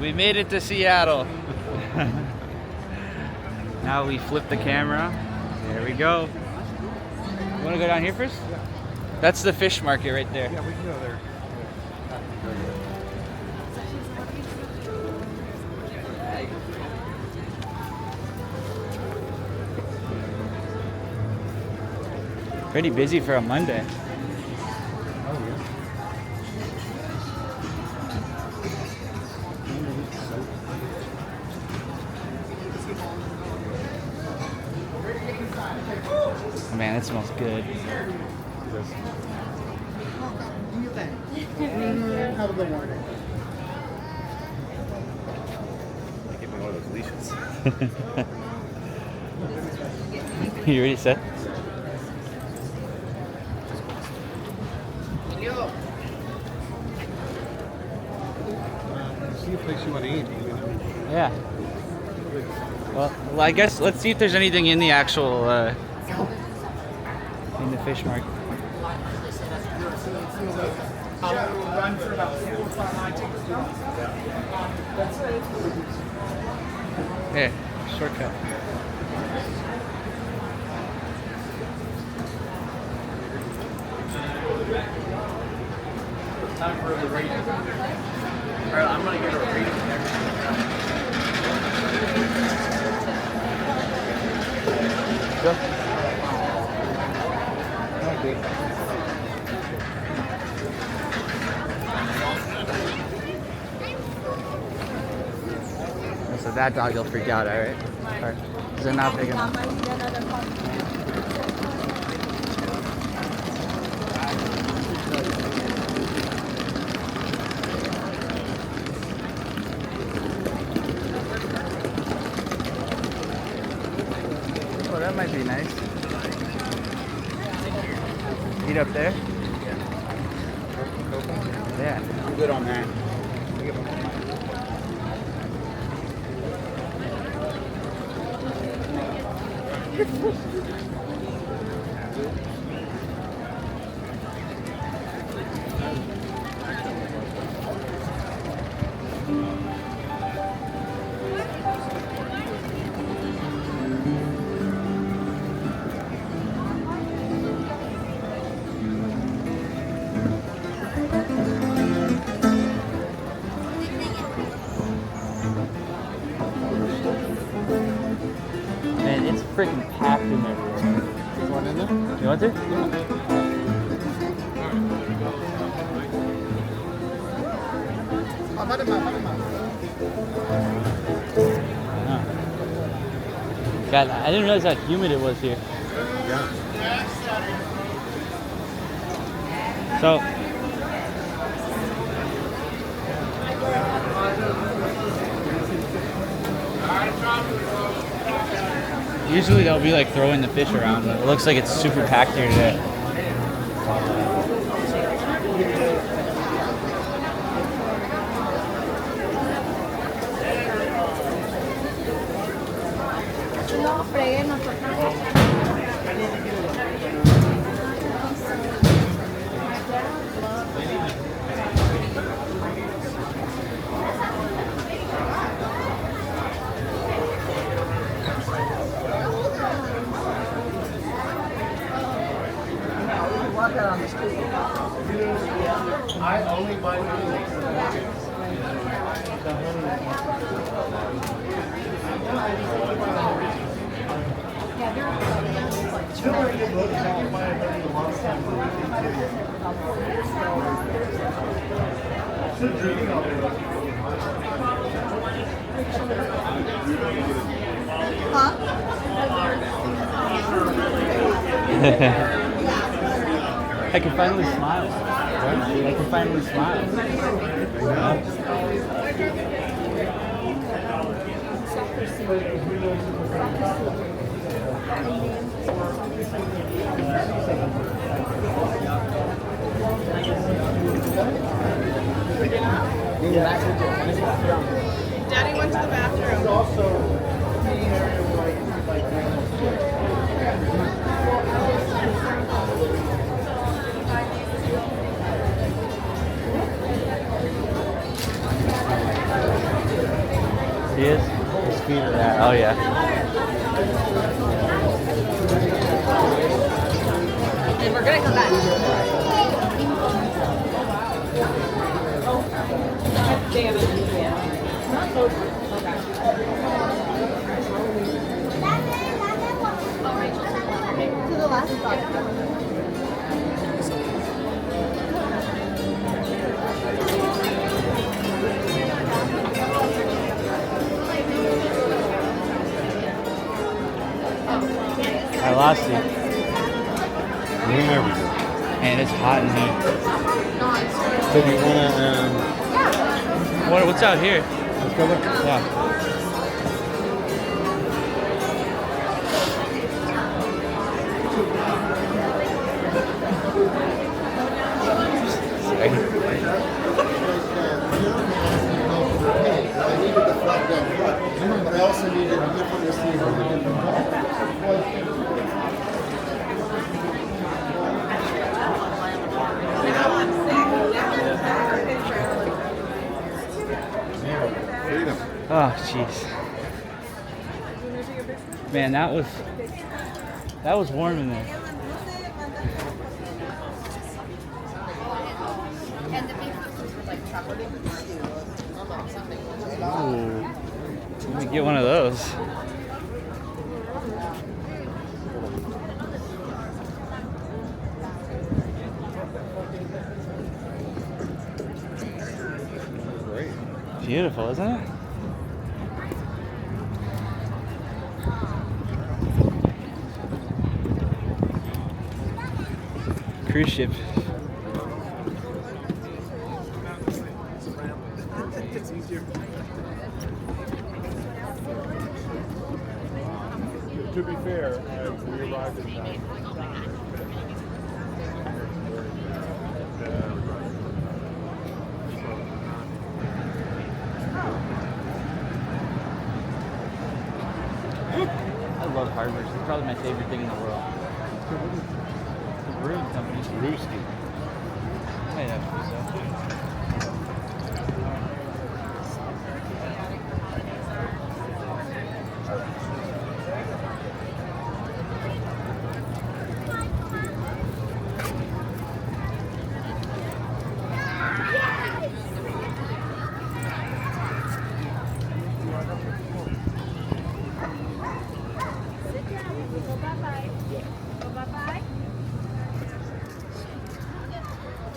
We made it to Seattle. Now we flip the camera. There we go. You want to go down here first? That's the fish market right there. Yeah, we can go there. Pretty busy for a Monday. Oh, yeah. Oh, man, it smells good. Have a good morning. Give me one of those leashes. You already set? See a place you want to eat. Yeah. Well, I guess let's see if there's anything in the actual in the fish market. Run for about 4 or 5 miles. Here, shortcut. Time for the rating. Alright, I'm gonna get a rating next. Go. Okay. So that dog will freak out, alright? Alright. Is it not big enough? Oh, that might be nice. Eat up there? Yeah. I'm good on that. Man, it's freaking packed in there. You want in there? You want to? God, I didn't realize how humid it was here. Yeah. So, usually they'll be like throwing the fish around, but it looks like it's super packed here today. I only buy I can finally smile. I can finally smile. Daddy went to the bathroom. And we're gonna come back. Damn it. To the last spot. I lost you. There we go. And it's hot in here. So do you wanna What's out here? let's go look? Yeah. I needed the flat down, but I also needed a different receiver. Freedom. Oh, jeez. Man, that was warm in there. Ooh. Let me get one of those. Great. Beautiful, isn't it? Cruise ship. To be fair, we arrived in time. I love harbors. It's probably my favorite thing in the world. The brewing company. Brewski. Might have to be so.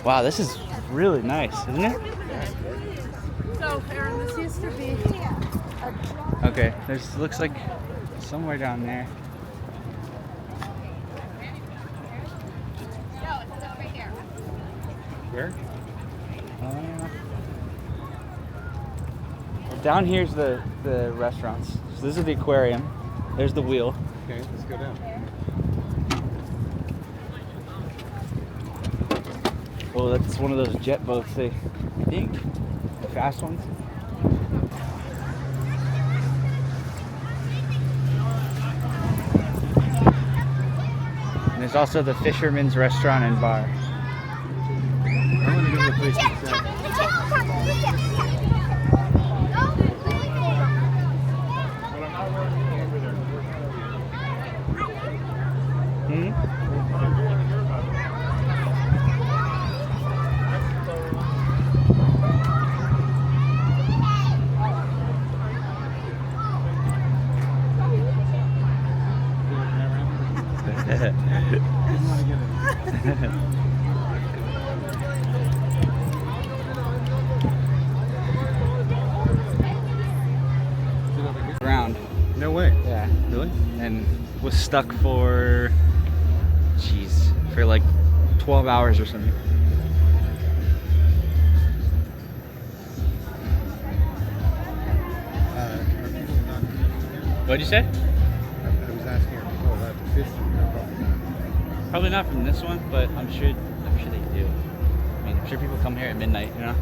Wow, this is really nice, isn't it? So, Aaron, this used to be. Okay, there's looks like somewhere down there. Where? Down here's the restaurants. So this is the aquarium. There's the wheel. Okay, let's go down. Oh, that's one of those jet boats. I think the fast ones. And there's also the Fisherman's Restaurant and Bar. I want to go to the place itself. Ground. No way. Yeah. Really? And was stuck for, jeez, for like 12 hours or something. What'd you say? I was asking her before about the fish. Probably not from this one, but I'm sure they do. I mean, I'm sure people come here at midnight, you know?